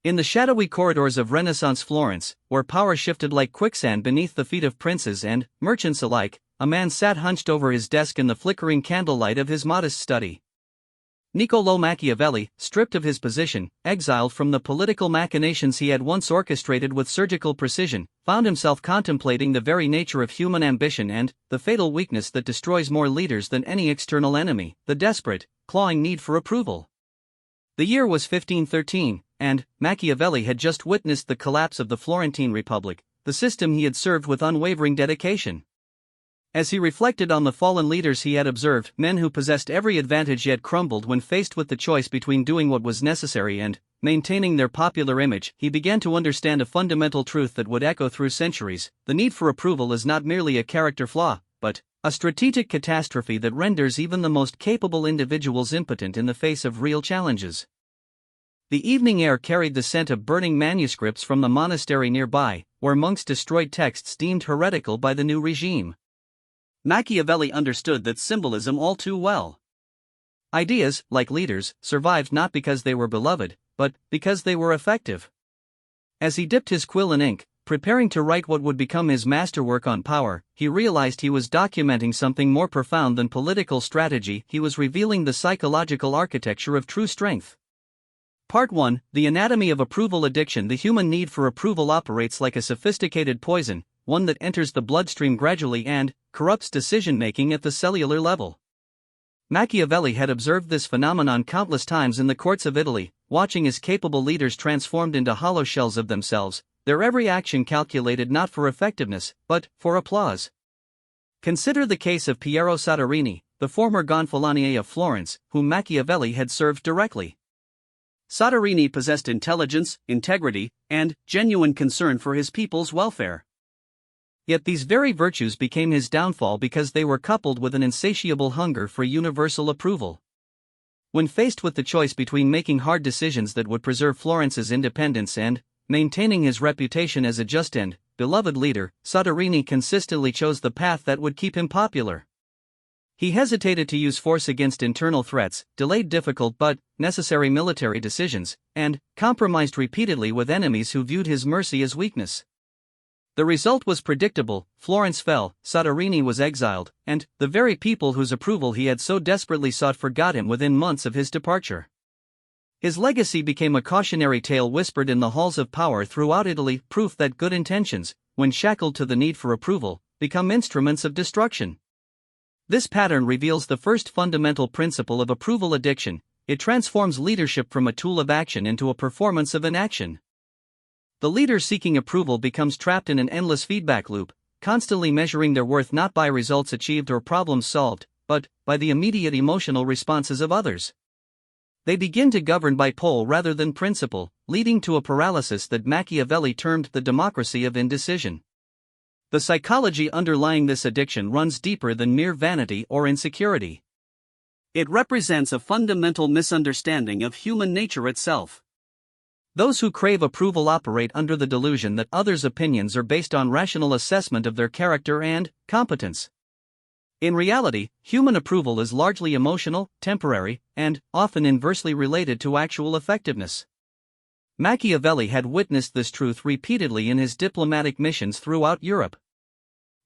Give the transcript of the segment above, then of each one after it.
In the shadowy corridors of Renaissance Florence, where power shifted like quicksand beneath the feet of princes and merchants alike, a man sat hunched over his desk in the flickering candlelight of his modest study. Niccolò Machiavelli, stripped of his position, exiled from the political machinations he had once orchestrated with surgical precision, found himself contemplating the very nature of human ambition and the fatal weakness that destroys more leaders than any external enemy, the desperate, clawing need for approval. The year was 1513, and Machiavelli had just witnessed the collapse of the Florentine Republic, the system he had served with unwavering dedication. As he reflected on the fallen leaders he had observed, men who possessed every advantage yet crumbled when faced with the choice between doing what was necessary and maintaining their popular image, he began to understand a fundamental truth that would echo through centuries: the need for approval is not merely a character flaw, but a strategic catastrophe that renders even the most capable individuals impotent in the face of real challenges. The evening air carried the scent of burning manuscripts from the monastery nearby, where monks destroyed texts deemed heretical by the new regime. Machiavelli understood that symbolism all too well. Ideas, like leaders, survived not because they were beloved, but because they were effective. As he dipped his quill in ink, preparing to write what would become his masterwork on power, he realized he was documenting something more profound than political strategy. He was revealing the psychological architecture of true strength. Part 1: The Anatomy of Approval Addiction. The human need for approval operates like a sophisticated poison, one that enters the bloodstream gradually and corrupts decision-making at the cellular level. Machiavelli had observed this phenomenon countless times in the courts of Italy, watching as capable leaders transformed into hollow shells of themselves, their every action calculated not for effectiveness, but for applause. Consider the case of Piero Soderini, the former Gonfalonier of Florence, whom Machiavelli had served directly. Soderini possessed intelligence, integrity, and genuine concern for his people's welfare. Yet these very virtues became his downfall because they were coupled with an insatiable hunger for universal approval. When faced with the choice between making hard decisions that would preserve Florence's independence and maintaining his reputation as a just and beloved leader, Soderini consistently chose the path that would keep him popular. He hesitated to use force against internal threats, delayed difficult but necessary military decisions, and compromised repeatedly with enemies who viewed his mercy as weakness. The result was predictable: Florence fell, Soderini was exiled, and the very people whose approval he had so desperately sought forgot him within months of his departure. His legacy became a cautionary tale whispered in the halls of power throughout Italy, proof that good intentions, when shackled to the need for approval, become instruments of destruction. This pattern reveals the first fundamental principle of approval addiction: it transforms leadership from a tool of action into a performance of inaction. The leader seeking approval becomes trapped in an endless feedback loop, constantly measuring their worth not by results achieved or problems solved, but by the immediate emotional responses of others. They begin to govern by poll rather than principle, leading to a paralysis that Machiavelli termed the democracy of indecision. The psychology underlying this addiction runs deeper than mere vanity or insecurity. It represents a fundamental misunderstanding of human nature itself. Those who crave approval operate under the delusion that others' opinions are based on rational assessment of their character and competence. In reality, human approval is largely emotional, temporary, and often inversely related to actual effectiveness. Machiavelli had witnessed this truth repeatedly in his diplomatic missions throughout Europe.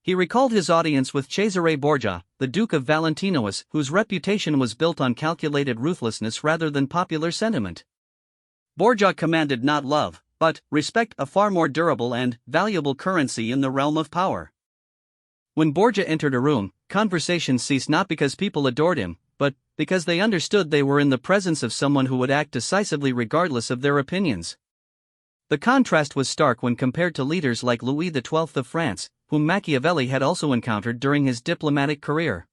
He recalled his audience with Cesare Borgia, the Duke of Valentinois, whose reputation was built on calculated ruthlessness rather than popular sentiment. Borgia commanded not love, but respect, a far more durable and valuable currency in the realm of power. When Borgia entered a room, conversations ceased not because people adored him, but because they understood they were in the presence of someone who would act decisively regardless of their opinions. The contrast was stark when compared to leaders like Louis XII of France, whom Machiavelli had also encountered during his diplomatic career.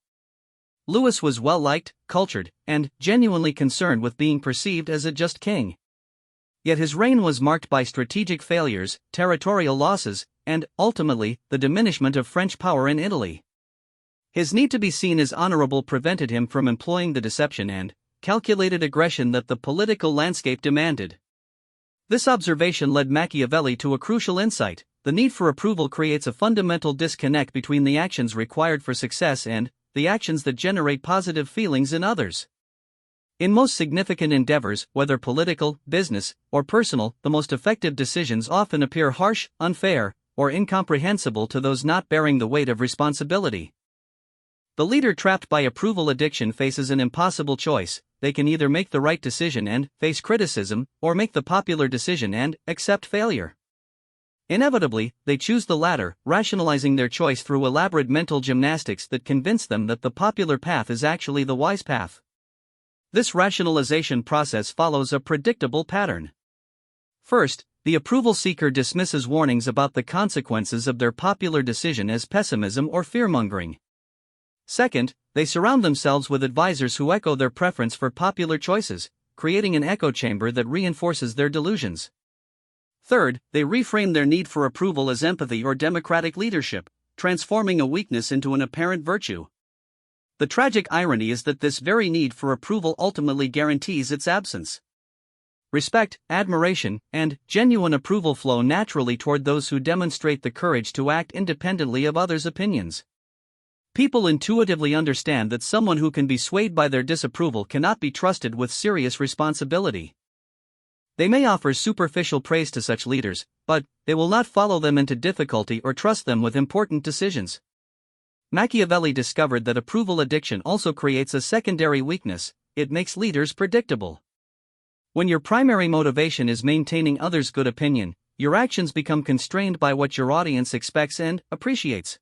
Louis was well-liked, cultured, and genuinely concerned with being perceived as a just king. Yet his reign was marked by strategic failures, territorial losses, and, ultimately, the diminishment of French power in Italy. His need to be seen as honorable prevented him from employing the deception and calculated aggression that the political landscape demanded. This observation led Machiavelli to a crucial insight: the need for approval creates a fundamental disconnect between the actions required for success and the actions that generate positive feelings in others. In most significant endeavors, whether political, business, or personal, the most effective decisions often appear harsh, unfair, or incomprehensible to those not bearing the weight of responsibility. The leader trapped by approval addiction faces an impossible choice. They can either make the right decision and face criticism, or make the popular decision and accept failure. Inevitably, they choose the latter, rationalizing their choice through elaborate mental gymnastics that convince them that the popular path is actually the wise path. This rationalization process follows a predictable pattern. First, the approval seeker dismisses warnings about the consequences of their popular decision as pessimism or fearmongering. Second, they surround themselves with advisors who echo their preference for popular choices, creating an echo chamber that reinforces their delusions. Third, they reframe their need for approval as empathy or democratic leadership, transforming a weakness into an apparent virtue. The tragic irony is that this very need for approval ultimately guarantees its absence. Respect, admiration, and genuine approval flow naturally toward those who demonstrate the courage to act independently of others' opinions. People intuitively understand that someone who can be swayed by their disapproval cannot be trusted with serious responsibility. They may offer superficial praise to such leaders, but they will not follow them into difficulty or trust them with important decisions. Machiavelli discovered that approval addiction also creates a secondary weakness: it makes leaders predictable. When your primary motivation is maintaining others' good opinion, your actions become constrained by what your audience expects and appreciates.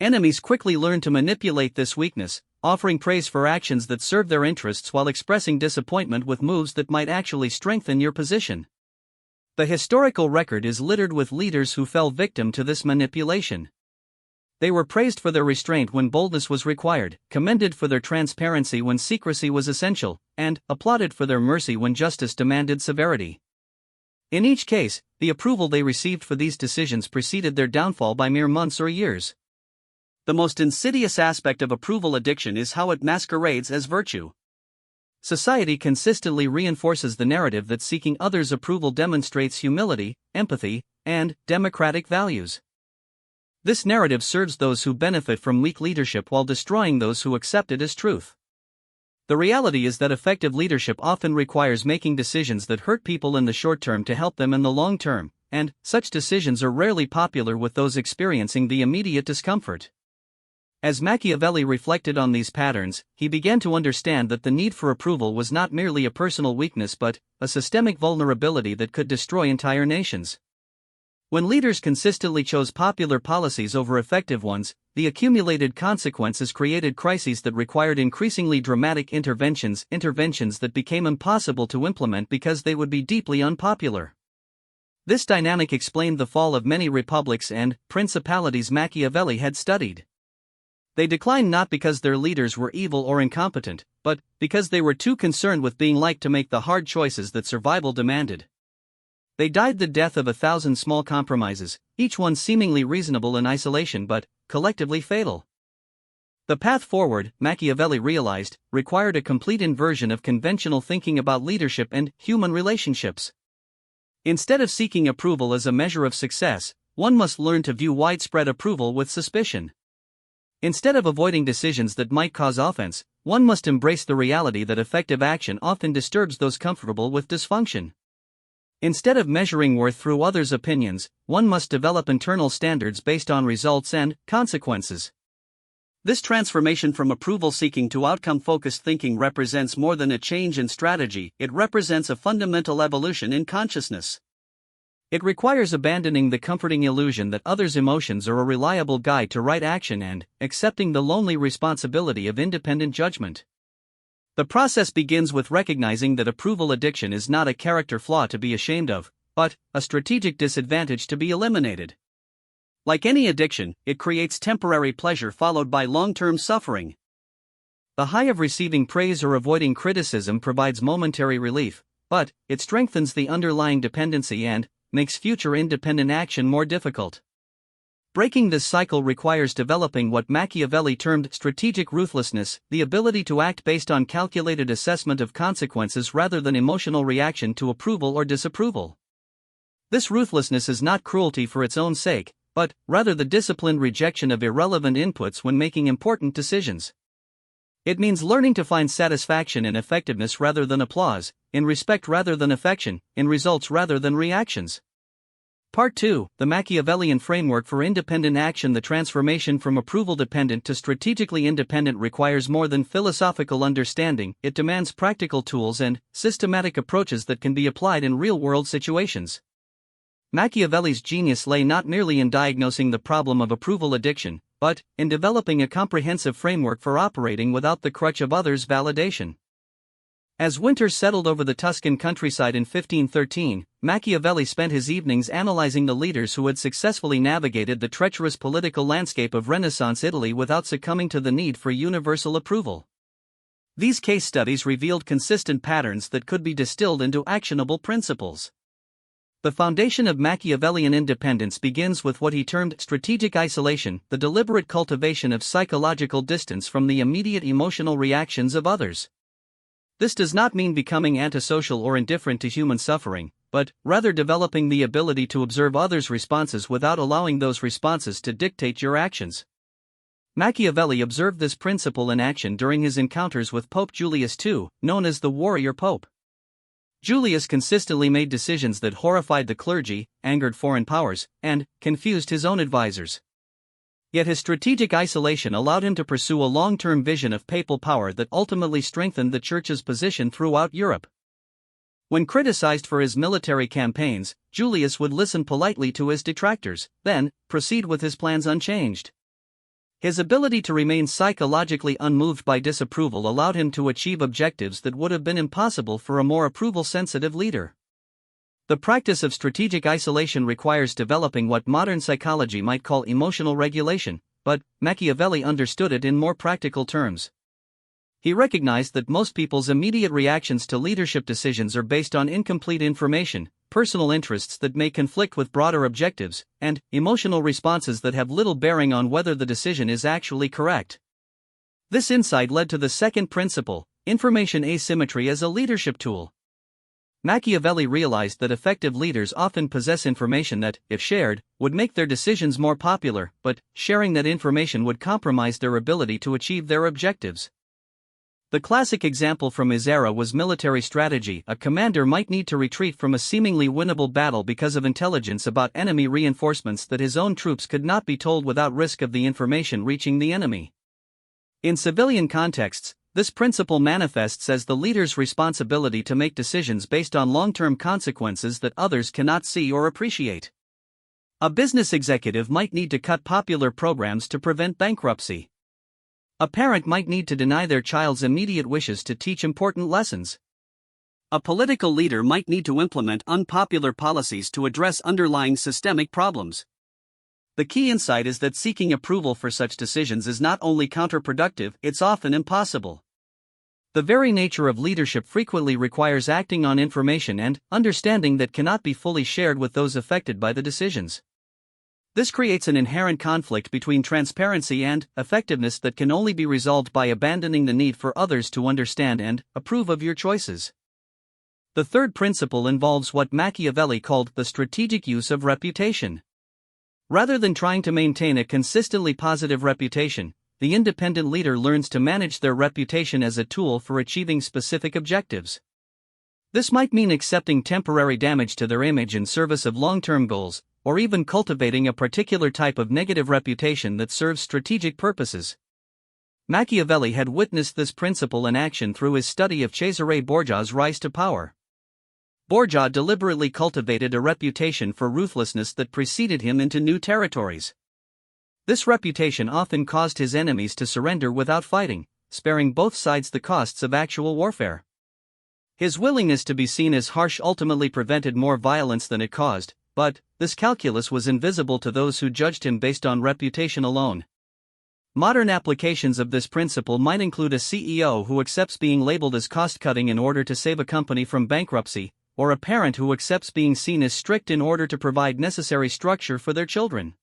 Enemies quickly learn to manipulate this weakness, offering praise for actions that serve their interests while expressing disappointment with moves that might actually strengthen your position. The historical record is littered with leaders who fell victim to this manipulation. They were praised for their restraint when boldness was required, commended for their transparency when secrecy was essential, and applauded for their mercy when justice demanded severity. In each case, the approval they received for these decisions preceded their downfall by mere months or years. The most insidious aspect of approval addiction is how it masquerades as virtue. Society consistently reinforces the narrative that seeking others' approval demonstrates humility, empathy, and democratic values. This narrative serves those who benefit from weak leadership while destroying those who accept it as truth. The reality is that effective leadership often requires making decisions that hurt people in the short term to help them in the long term, and such decisions are rarely popular with those experiencing the immediate discomfort. As Machiavelli reflected on these patterns, he began to understand that the need for approval was not merely a personal weakness but a systemic vulnerability that could destroy entire nations. When leaders consistently chose popular policies over effective ones, the accumulated consequences created crises that required increasingly dramatic interventions that became impossible to implement because they would be deeply unpopular. This dynamic explained the fall of many republics and principalities Machiavelli had studied. They declined not because their leaders were evil or incompetent, but because they were too concerned with being liked to make the hard choices that survival demanded. They died the death of 1,000 small compromises, each one seemingly reasonable in isolation but collectively fatal. The path forward, Machiavelli realized, required a complete inversion of conventional thinking about leadership and human relationships. Instead of seeking approval as a measure of success, one must learn to view widespread approval with suspicion. Instead of avoiding decisions that might cause offense, one must embrace the reality that effective action often disturbs those comfortable with dysfunction. Instead of measuring worth through others' opinions, one must develop internal standards based on results and consequences. This transformation from approval-seeking to outcome-focused thinking represents more than a change in strategy, it represents a fundamental evolution in consciousness. It requires abandoning the comforting illusion that others' emotions are a reliable guide to right action and accepting the lonely responsibility of independent judgment. The process begins with recognizing that approval addiction is not a character flaw to be ashamed of, but a strategic disadvantage to be eliminated. Like any addiction, it creates temporary pleasure followed by long-term suffering. The high of receiving praise or avoiding criticism provides momentary relief, but it strengthens the underlying dependency and makes future independent action more difficult. Breaking this cycle requires developing what Machiavelli termed strategic ruthlessness, the ability to act based on calculated assessment of consequences rather than emotional reaction to approval or disapproval. This ruthlessness is not cruelty for its own sake, but rather the disciplined rejection of irrelevant inputs when making important decisions. It means learning to find satisfaction in effectiveness rather than applause, in respect rather than affection, in results rather than reactions. Part 2, the Machiavellian Framework for Independent Action. The transformation from approval-dependent to strategically independent requires more than philosophical understanding. It demands practical tools and systematic approaches that can be applied in real-world situations. Machiavelli's genius lay not merely in diagnosing the problem of approval addiction, but in developing a comprehensive framework for operating without the crutch of others' validation. As winter settled over the Tuscan countryside in 1513, Machiavelli spent his evenings analyzing the leaders who had successfully navigated the treacherous political landscape of Renaissance Italy without succumbing to the need for universal approval. These case studies revealed consistent patterns that could be distilled into actionable principles. The foundation of Machiavellian independence begins with what he termed strategic isolation, the deliberate cultivation of psychological distance from the immediate emotional reactions of others. This does not mean becoming antisocial or indifferent to human suffering, but rather developing the ability to observe others' responses without allowing those responses to dictate your actions. Machiavelli observed this principle in action during his encounters with Pope Julius II, known as the Warrior Pope. Julius consistently made decisions that horrified the clergy, angered foreign powers, and confused his own advisors. Yet his strategic isolation allowed him to pursue a long-term vision of papal power that ultimately strengthened the Church's position throughout Europe. When criticized for his military campaigns, Julius would listen politely to his detractors, then proceed with his plans unchanged. His ability to remain psychologically unmoved by disapproval allowed him to achieve objectives that would have been impossible for a more approval-sensitive leader. The practice of strategic isolation requires developing what modern psychology might call emotional regulation, but Machiavelli understood it in more practical terms. He recognized that most people's immediate reactions to leadership decisions are based on incomplete information, personal interests that may conflict with broader objectives, and emotional responses that have little bearing on whether the decision is actually correct. This insight led to the second principle, information asymmetry as a leadership tool. Machiavelli realized that effective leaders often possess information that, if shared, would make their decisions more popular, but sharing that information would compromise their ability to achieve their objectives. The classic example from his era was military strategy. A commander might need to retreat from a seemingly winnable battle because of intelligence about enemy reinforcements that his own troops could not be told without risk of the information reaching the enemy. In civilian contexts, this principle manifests as the leader's responsibility to make decisions based on long-term consequences that others cannot see or appreciate. A business executive might need to cut popular programs to prevent bankruptcy. A parent might need to deny their child's immediate wishes to teach important lessons. A political leader might need to implement unpopular policies to address underlying systemic problems. The key insight is that seeking approval for such decisions is not only counterproductive, it's often impossible. The very nature of leadership frequently requires acting on information and understanding that cannot be fully shared with those affected by the decisions. This creates an inherent conflict between transparency and effectiveness that can only be resolved by abandoning the need for others to understand and approve of your choices. The third principle involves what Machiavelli called the strategic use of reputation. Rather than trying to maintain a consistently positive reputation, the independent leader learns to manage their reputation as a tool for achieving specific objectives. This might mean accepting temporary damage to their image in service of long-term goals, or even cultivating a particular type of negative reputation that serves strategic purposes. Machiavelli had witnessed this principle in action through his study of Cesare Borgia's rise to power. Borgia deliberately cultivated a reputation for ruthlessness that preceded him into new territories. This reputation often caused his enemies to surrender without fighting, sparing both sides the costs of actual warfare. His willingness to be seen as harsh ultimately prevented more violence than it caused, but this calculus was invisible to those who judged him based on reputation alone. Modern applications of this principle might include a CEO who accepts being labeled as cost-cutting in order to save a company from bankruptcy, or a parent who accepts being seen as strict in order to provide necessary structure for their children.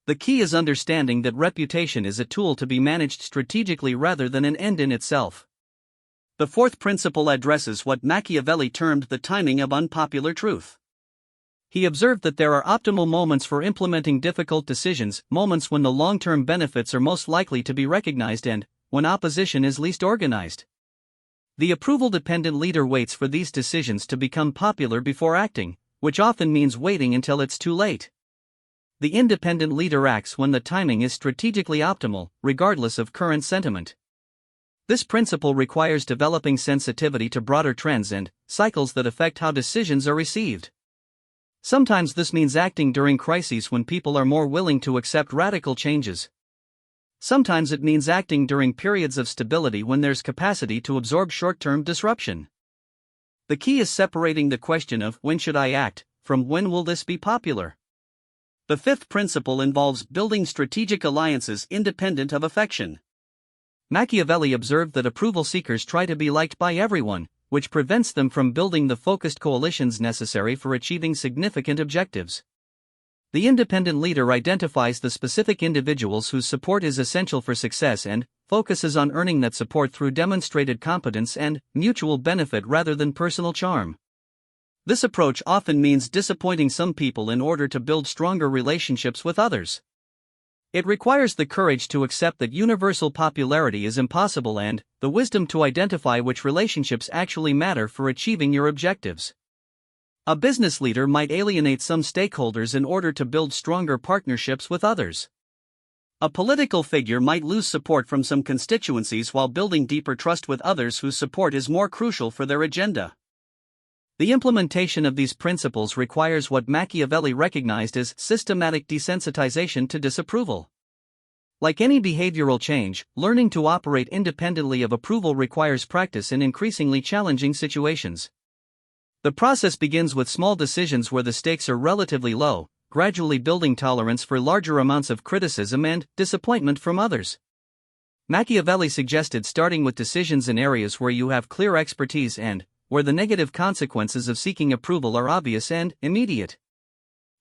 The key is understanding that reputation is a tool to be managed strategically rather than an end in itself. The fourth principle addresses what Machiavelli termed the timing of unpopular truth. He observed that there are optimal moments for implementing difficult decisions, moments when the long-term benefits are most likely to be recognized and when opposition is least organized. The approval-dependent leader waits for these decisions to become popular before acting, which often means waiting until it's too late. The independent leader acts when the timing is strategically optimal, regardless of current sentiment. This principle requires developing sensitivity to broader trends and cycles that affect how decisions are received. Sometimes this means acting during crises when people are more willing to accept radical changes. Sometimes it means acting during periods of stability when there's capacity to absorb short-term disruption. The key is separating the question of when should I act from when will this be popular. The fifth principle involves building strategic alliances independent of affection. Machiavelli observed that approval seekers try to be liked by everyone, which prevents them from building the focused coalitions necessary for achieving significant objectives. The independent leader identifies the specific individuals whose support is essential for success and focuses on earning that support through demonstrated competence and mutual benefit rather than personal charm. This approach often means disappointing some people in order to build stronger relationships with others. It requires the courage to accept that universal popularity is impossible and the wisdom to identify which relationships actually matter for achieving your objectives. A business leader might alienate some stakeholders in order to build stronger partnerships with others. A political figure might lose support from some constituencies while building deeper trust with others whose support is more crucial for their agenda. The implementation of these principles requires what Machiavelli recognized as systematic desensitization to disapproval. Like any behavioral change, learning to operate independently of approval requires practice in increasingly challenging situations. The process begins with small decisions where the stakes are relatively low, gradually building tolerance for larger amounts of criticism and disappointment from others. Machiavelli suggested starting with decisions in areas where you have clear expertise and where the negative consequences of seeking approval are obvious and immediate.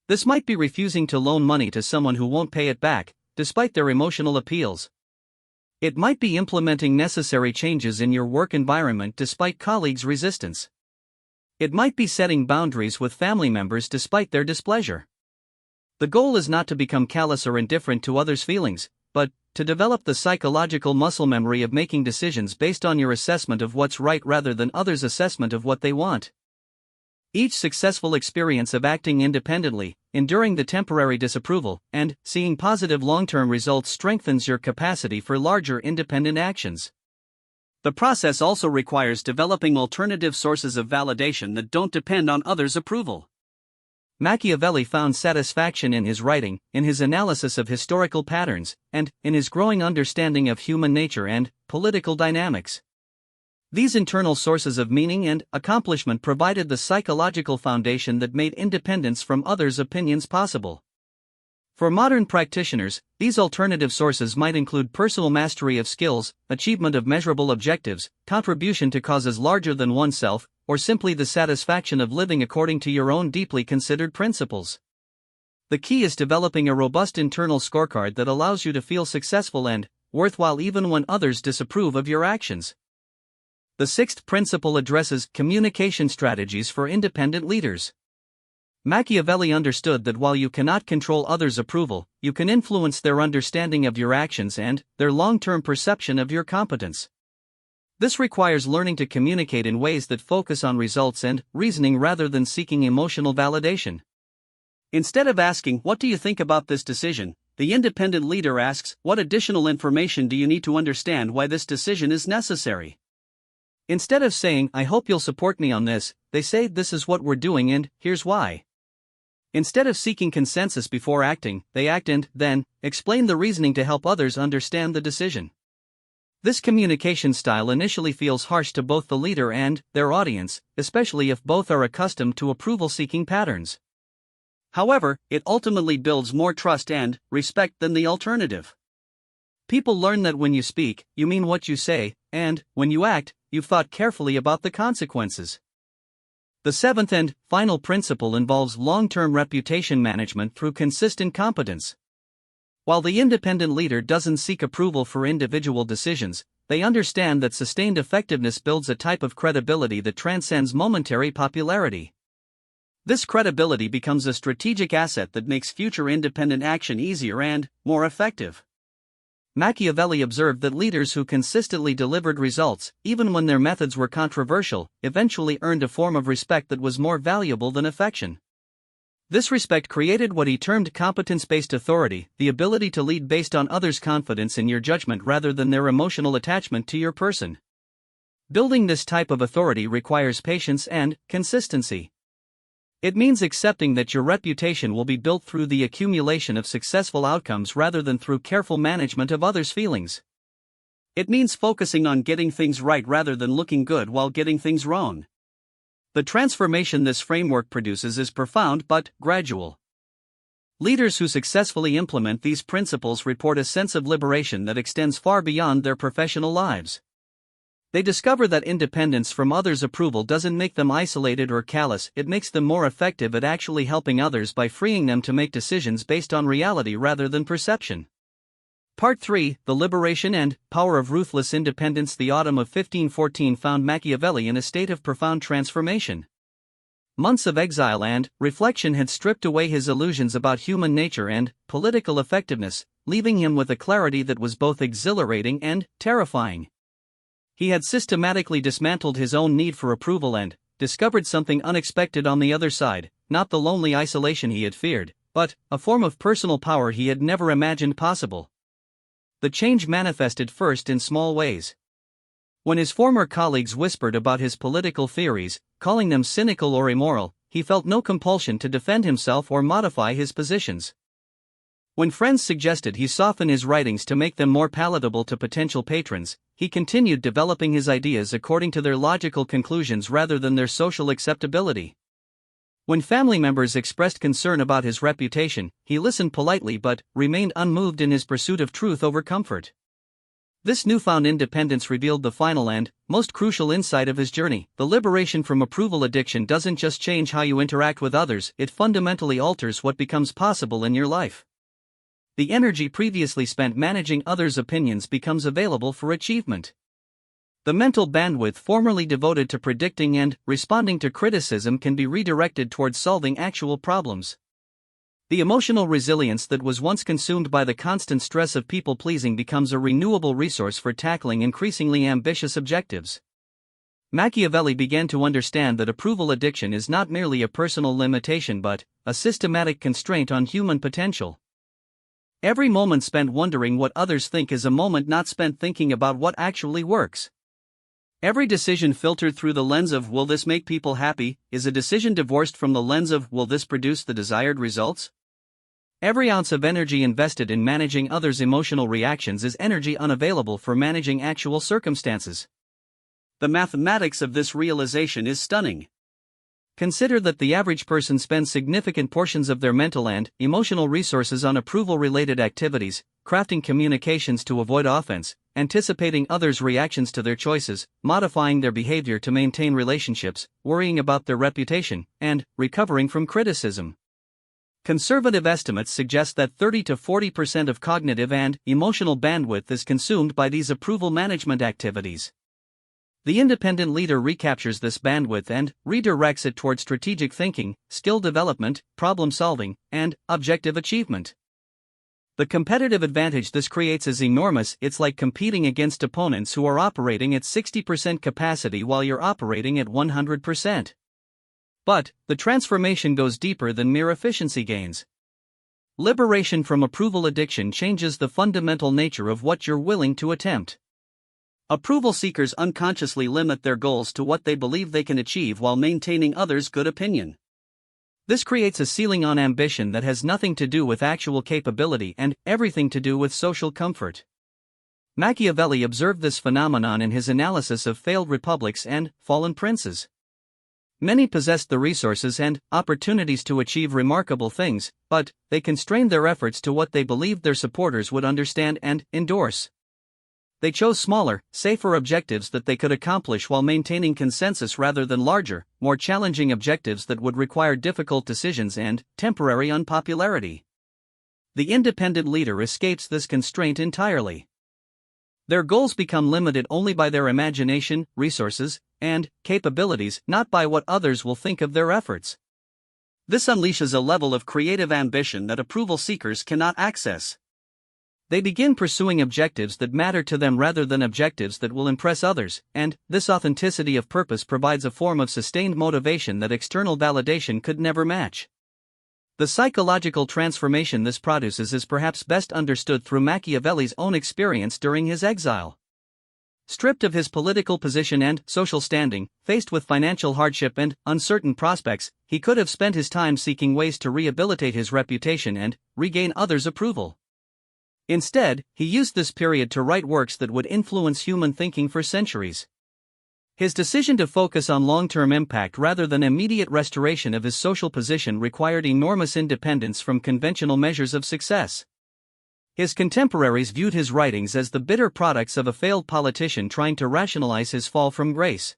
This might be refusing to loan money to someone who won't pay it back, despite their emotional appeals. It might be implementing necessary changes in your work environment despite colleagues' resistance. It might be setting boundaries with family members despite their displeasure. The goal is not to become callous or indifferent to others' feelings, but to develop the psychological muscle memory of making decisions based on your assessment of what's right rather than others' assessment of what they want. Each successful experience of acting independently, enduring the temporary disapproval, and seeing positive long-term results strengthens your capacity for larger independent actions. The process also requires developing alternative sources of validation that don't depend on others' approval. Machiavelli found satisfaction in his writing, in his analysis of historical patterns, and in his growing understanding of human nature and political dynamics. These internal sources of meaning and accomplishment provided the psychological foundation that made independence from others' opinions possible. For modern practitioners, these alternative sources might include personal mastery of skills, achievement of measurable objectives, contribution to causes larger than oneself, or simply the satisfaction of living according to your own deeply considered principles. The key is developing a robust internal scorecard that allows you to feel successful and worthwhile even when others disapprove of your actions. The sixth principle addresses communication strategies for independent leaders. Machiavelli understood that while you cannot control others' approval, you can influence their understanding of your actions and their long-term perception of your competence. This requires learning to communicate in ways that focus on results and reasoning rather than seeking emotional validation. Instead of asking, "What do you think about this decision?" the independent leader asks, "What additional information do you need to understand why this decision is necessary?" Instead of saying, "I hope you'll support me on this," they say, "This is what we're doing and here's why." Instead of seeking consensus before acting, they act and then explain the reasoning to help others understand the decision. This communication style initially feels harsh to both the leader and their audience, especially if both are accustomed to approval-seeking patterns. However, it ultimately builds more trust and respect than the alternative. People learn that when you speak, you mean what you say, and when you act, you've thought carefully about the consequences. The seventh and final principle involves long-term reputation management through consistent competence. While the independent leader doesn't seek approval for individual decisions, they understand that sustained effectiveness builds a type of credibility that transcends momentary popularity. This credibility becomes a strategic asset that makes future independent action easier and more effective. Machiavelli observed that leaders who consistently delivered results, even when their methods were controversial, eventually earned a form of respect that was more valuable than affection. This respect created what he termed competence-based authority, the ability to lead based on others' confidence in your judgment rather than their emotional attachment to your person. Building this type of authority requires patience and consistency. It means accepting that your reputation will be built through the accumulation of successful outcomes rather than through careful management of others' feelings. It means focusing on getting things right rather than looking good while getting things wrong. The transformation this framework produces is profound but gradual. Leaders who successfully implement these principles report a sense of liberation that extends far beyond their professional lives. They discover that independence from others' approval doesn't make them isolated or callous, it makes them more effective at actually helping others by freeing them to make decisions based on reality rather than perception. Part 3, The Liberation and Power of Ruthless Independence. The autumn of 1514 found Machiavelli in a state of profound transformation. Months of exile and reflection had stripped away his illusions about human nature and political effectiveness, leaving him with a clarity that was both exhilarating and terrifying. He had systematically dismantled his own need for approval and discovered something unexpected on the other side, not the lonely isolation he had feared, but a form of personal power he had never imagined possible. The change manifested first in small ways. When his former colleagues whispered about his political theories, calling them cynical or immoral, he felt no compulsion to defend himself or modify his positions. When friends suggested he soften his writings to make them more palatable to potential patrons, he continued developing his ideas according to their logical conclusions rather than their social acceptability. When family members expressed concern about his reputation, he listened politely but remained unmoved in his pursuit of truth over comfort. This newfound independence revealed the final and most crucial insight of his journey. The liberation from approval addiction doesn't just change how you interact with others, it fundamentally alters what becomes possible in your life. The energy previously spent managing others' opinions becomes available for achievement. The mental bandwidth formerly devoted to predicting and responding to criticism can be redirected towards solving actual problems. The emotional resilience that was once consumed by the constant stress of people-pleasing becomes a renewable resource for tackling increasingly ambitious objectives. Machiavelli began to understand that approval addiction is not merely a personal limitation but a systematic constraint on human potential. Every moment spent wondering what others think is a moment not spent thinking about what actually works. Every decision filtered through the lens of "will this make people happy" is a decision divorced from the lens of "will this produce the desired results?" Every ounce of energy invested in managing others' emotional reactions is energy unavailable for managing actual circumstances. The mathematics of this realization is stunning. Consider that the average person spends significant portions of their mental and emotional resources on approval-related activities, crafting communications to avoid offense, anticipating others' reactions to their choices, modifying their behavior to maintain relationships, worrying about their reputation, and recovering from criticism. Conservative estimates suggest that 30 to 40% of cognitive and emotional bandwidth is consumed by these approval management activities. The independent leader recaptures this bandwidth and redirects it toward strategic thinking, skill development, problem solving, and objective achievement. The competitive advantage this creates is enormous. It's like competing against opponents who are operating at 60% capacity while you're operating at 100%. But the transformation goes deeper than mere efficiency gains. Liberation from approval addiction changes the fundamental nature of what you're willing to attempt. Approval seekers unconsciously limit their goals to what they believe they can achieve while maintaining others' good opinion. This creates a ceiling on ambition that has nothing to do with actual capability and everything to do with social comfort. Machiavelli observed this phenomenon in his analysis of failed republics and fallen princes. Many possessed the resources and opportunities to achieve remarkable things, but they constrained their efforts to what they believed their supporters would understand and endorse. They chose smaller, safer objectives that they could accomplish while maintaining consensus rather than larger, more challenging objectives that would require difficult decisions and temporary unpopularity. The independent leader escapes this constraint entirely. Their goals become limited only by their imagination, resources, and capabilities, not by what others will think of their efforts. This unleashes a level of creative ambition that approval seekers cannot access. They begin pursuing objectives that matter to them rather than objectives that will impress others, and this authenticity of purpose provides a form of sustained motivation that external validation could never match. The psychological transformation this produces is perhaps best understood through Machiavelli's own experience during his exile. Stripped of his political position and social standing, faced with financial hardship and uncertain prospects, he could have spent his time seeking ways to rehabilitate his reputation and regain others' approval. Instead, he used this period to write works that would influence human thinking for centuries. His decision to focus on long-term impact rather than immediate restoration of his social position required enormous independence from conventional measures of success. His contemporaries viewed his writings as the bitter products of a failed politician trying to rationalize his fall from grace.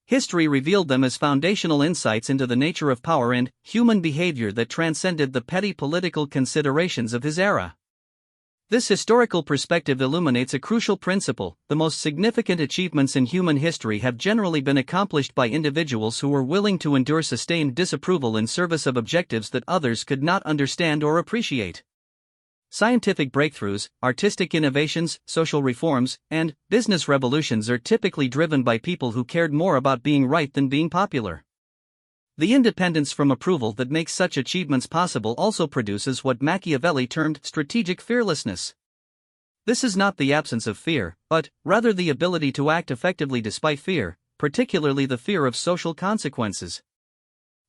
History revealed them as foundational insights into the nature of power and human behavior that transcended the petty political considerations of his era. This historical perspective illuminates a crucial principle: the most significant achievements in human history have generally been accomplished by individuals who were willing to endure sustained disapproval in service of objectives that others could not understand or appreciate. Scientific breakthroughs, artistic innovations, social reforms, and business revolutions are typically driven by people who cared more about being right than being popular. The independence from approval that makes such achievements possible also produces what Machiavelli termed strategic fearlessness. This is not the absence of fear, but rather the ability to act effectively despite fear, particularly the fear of social consequences.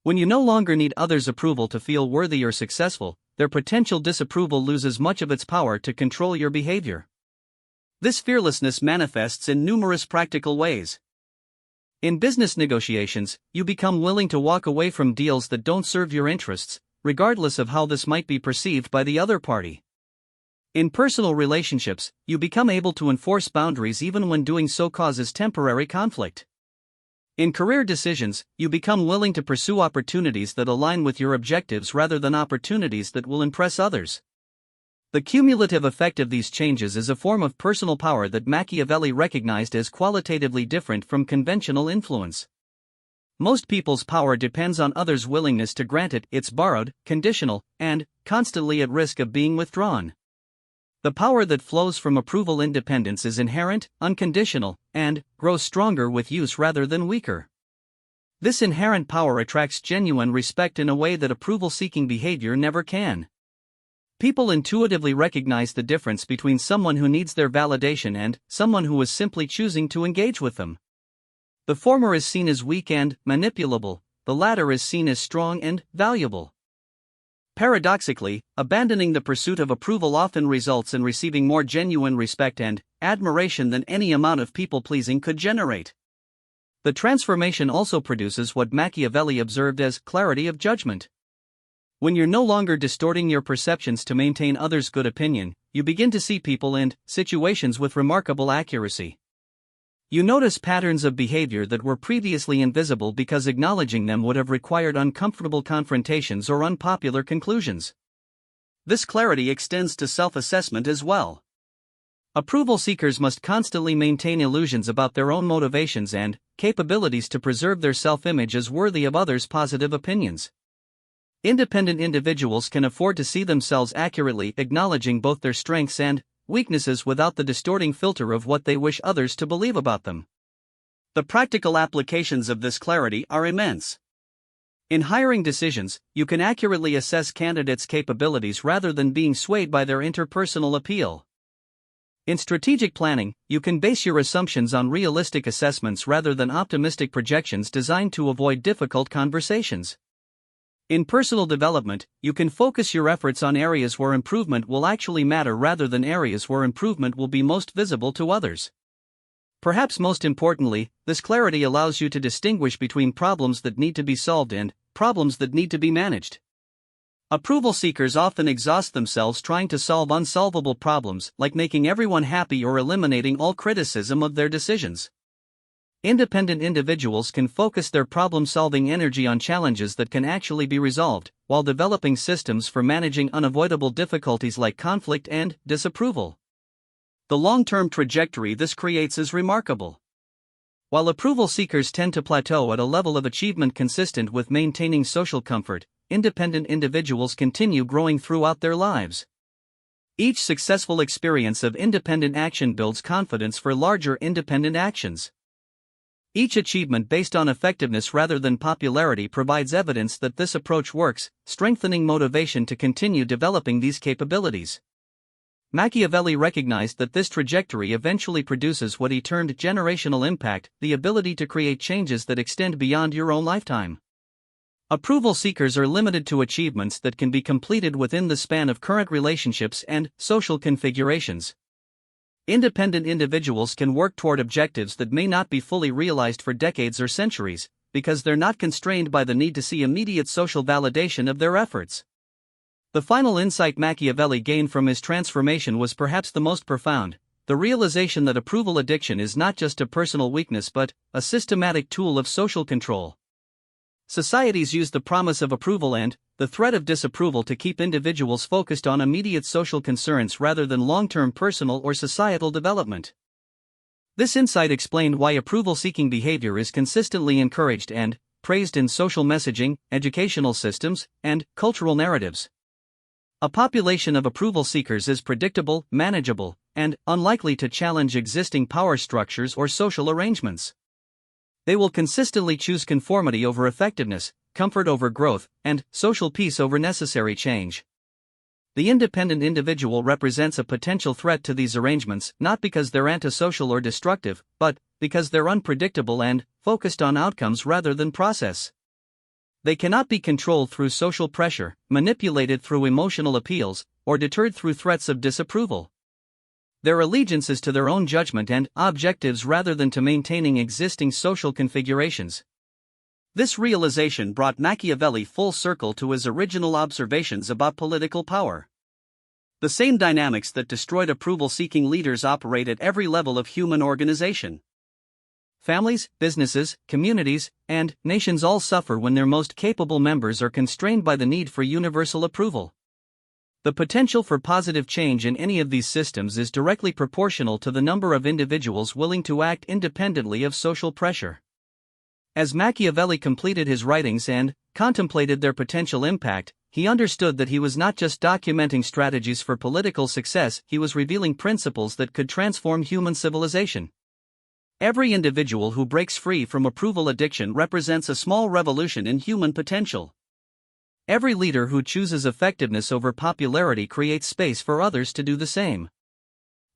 When you no longer need others' approval to feel worthy or successful, their potential disapproval loses much of its power to control your behavior. This fearlessness manifests in numerous practical ways. In business negotiations, you become willing to walk away from deals that don't serve your interests, regardless of how this might be perceived by the other party. In personal relationships, you become able to enforce boundaries even when doing so causes temporary conflict. In career decisions, you become willing to pursue opportunities that align with your objectives rather than opportunities that will impress others. The cumulative effect of these changes is a form of personal power that Machiavelli recognized as qualitatively different from conventional influence. Most people's power depends on others' willingness to grant it. It's borrowed, conditional, and constantly at risk of being withdrawn. The power that flows from approval independence is inherent, unconditional, and grows stronger with use rather than weaker. This inherent power attracts genuine respect in a way that approval-seeking behavior never can. People intuitively recognize the difference between someone who needs their validation and someone who is simply choosing to engage with them. The former is seen as weak and manipulable, the latter is seen as strong and valuable. Paradoxically, abandoning the pursuit of approval often results in receiving more genuine respect and admiration than any amount of people-pleasing could generate. The transformation also produces what Machiavelli observed as clarity of judgment. When you're no longer distorting your perceptions to maintain others' good opinion, you begin to see people and situations with remarkable accuracy. You notice patterns of behavior that were previously invisible because acknowledging them would have required uncomfortable confrontations or unpopular conclusions. This clarity extends to self-assessment as well. Approval seekers must constantly maintain illusions about their own motivations and capabilities to preserve their self-image as worthy of others' positive opinions. Independent individuals can afford to see themselves accurately, acknowledging both their strengths and weaknesses without the distorting filter of what they wish others to believe about them. The practical applications of this clarity are immense. In hiring decisions, you can accurately assess candidates' capabilities rather than being swayed by their interpersonal appeal. In strategic planning, you can base your assumptions on realistic assessments rather than optimistic projections designed to avoid difficult conversations. In personal development, you can focus your efforts on areas where improvement will actually matter rather than areas where improvement will be most visible to others. Perhaps most importantly, this clarity allows you to distinguish between problems that need to be solved and problems that need to be managed. Approval seekers often exhaust themselves trying to solve unsolvable problems, like making everyone happy or eliminating all criticism of their decisions. Independent individuals can focus their problem-solving energy on challenges that can actually be resolved, while developing systems for managing unavoidable difficulties like conflict and disapproval. The long-term trajectory this creates is remarkable. While approval seekers tend to plateau at a level of achievement consistent with maintaining social comfort, independent individuals continue growing throughout their lives. Each successful experience of independent action builds confidence for larger independent actions. Each achievement based on effectiveness rather than popularity provides evidence that this approach works, strengthening motivation to continue developing these capabilities. Machiavelli recognized that this trajectory eventually produces what he termed generational impact, the ability to create changes that extend beyond your own lifetime. Approval seekers are limited to achievements that can be completed within the span of current relationships and social configurations. Independent individuals can work toward objectives that may not be fully realized for decades or centuries, because they're not constrained by the need to see immediate social validation of their efforts. The final insight Machiavelli gained from his transformation was perhaps the most profound: the realization that approval addiction is not just a personal weakness but a systematic tool of social control. Societies use the promise of approval and the threat of disapproval to keep individuals focused on immediate social concerns rather than long-term personal or societal development. This insight explained why approval-seeking behavior is consistently encouraged and praised in social messaging, educational systems, and cultural narratives. A population of approval seekers is predictable, manageable, and unlikely to challenge existing power structures or social arrangements. They will consistently choose conformity over effectiveness, comfort over growth, and social peace over necessary change. The independent individual represents a potential threat to these arrangements not because they're antisocial or destructive, but because they're unpredictable and focused on outcomes rather than process. They cannot be controlled through social pressure, manipulated through emotional appeals, or deterred through threats of disapproval. Their allegiance is to their own judgment and objectives rather than to maintaining existing social configurations. This realization brought Machiavelli full circle to his original observations about political power. The same dynamics that destroyed approval-seeking leaders operate at every level of human organization. Families, businesses, communities, and nations all suffer when their most capable members are constrained by the need for universal approval. The potential for positive change in any of these systems is directly proportional to the number of individuals willing to act independently of social pressure. As Machiavelli completed his writings and contemplated their potential impact, he understood that he was not just documenting strategies for political success, he was revealing principles that could transform human civilization. Every individual who breaks free from approval addiction represents a small revolution in human potential. Every leader who chooses effectiveness over popularity creates space for others to do the same.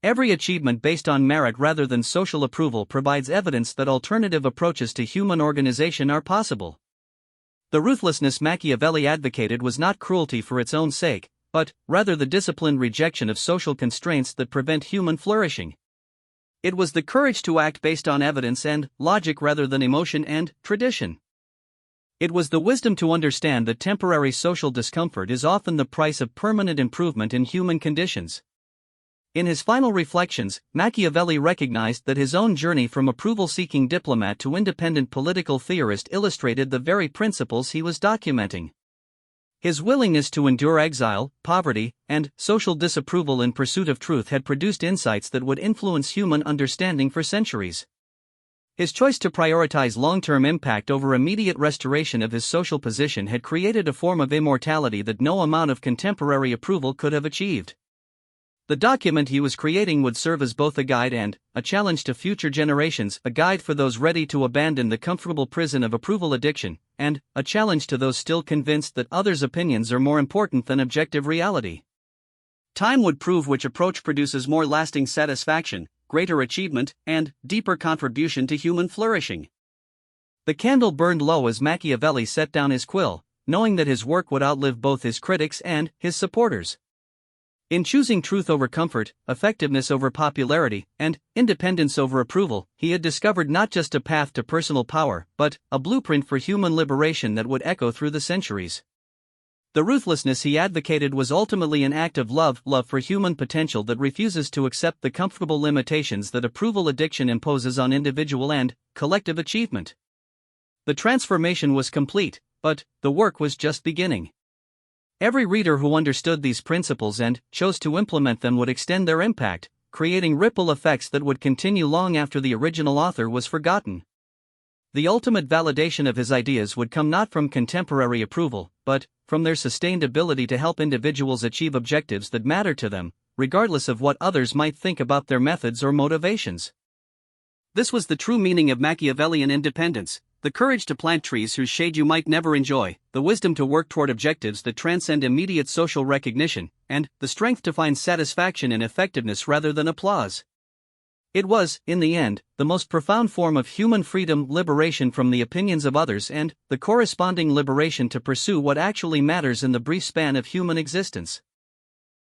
Every achievement based on merit rather than social approval provides evidence that alternative approaches to human organization are possible. The ruthlessness Machiavelli advocated was not cruelty for its own sake, but rather the disciplined rejection of social constraints that prevent human flourishing. It was the courage to act based on evidence and logic rather than emotion and tradition. It was the wisdom to understand that temporary social discomfort is often the price of permanent improvement in human conditions. In his final reflections, Machiavelli recognized that his own journey from approval-seeking diplomat to independent political theorist illustrated the very principles he was documenting. His willingness to endure exile, poverty, and social disapproval in pursuit of truth had produced insights that would influence human understanding for centuries. His choice to prioritize long-term impact over immediate restoration of his social position had created a form of immortality that no amount of contemporary approval could have achieved. The document he was creating would serve as both a guide and a challenge to future generations, a guide for those ready to abandon the comfortable prison of approval addiction, and a challenge to those still convinced that others' opinions are more important than objective reality. Time would prove which approach produces more lasting satisfaction, greater achievement, and deeper contribution to human flourishing. The candle burned low as Machiavelli set down his quill, knowing that his work would outlive both his critics and his supporters. In choosing truth over comfort, effectiveness over popularity, and independence over approval, he had discovered not just a path to personal power, but a blueprint for human liberation that would echo through the centuries. The ruthlessness he advocated was ultimately an act of love for human potential that refuses to accept the comfortable limitations that approval addiction imposes on individual and collective achievement. The transformation was complete, but the work was just beginning. Every reader who understood these principles and chose to implement them would extend their impact, creating ripple effects that would continue long after the original author was forgotten. The ultimate validation of his ideas would come not from contemporary approval, but from their sustained ability to help individuals achieve objectives that matter to them, regardless of what others might think about their methods or motivations. This was the true meaning of Machiavellian independence: the courage to plant trees whose shade you might never enjoy, the wisdom to work toward objectives that transcend immediate social recognition, and the strength to find satisfaction in effectiveness rather than applause. It was, in the end, the most profound form of human freedom, liberation from the opinions of others, and the corresponding liberation to pursue what actually matters in the brief span of human existence.